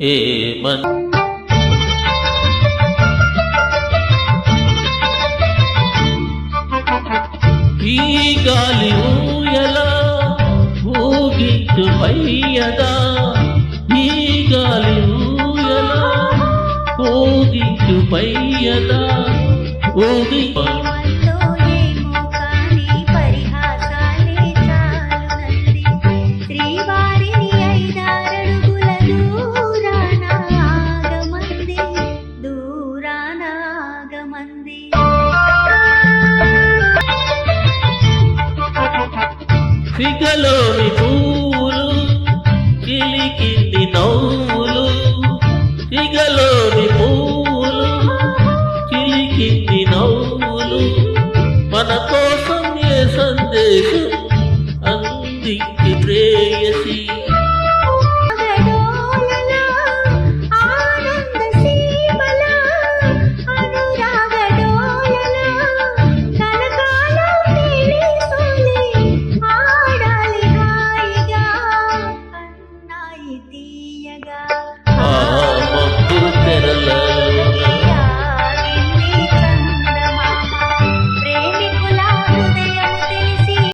ఏమన్ ఈ గాలి ఊయలా ఊగించు పయ్యదా ఈ గాలి ఊయలా ఊగించు పయ్యదా ఊగి సిగలోని పూలు చిలికింది నవ్వులు సిగలోని పూలు చిలికింది నవ్వులు మన కోసం ఏ సందేశం అందించి ప్రేయసి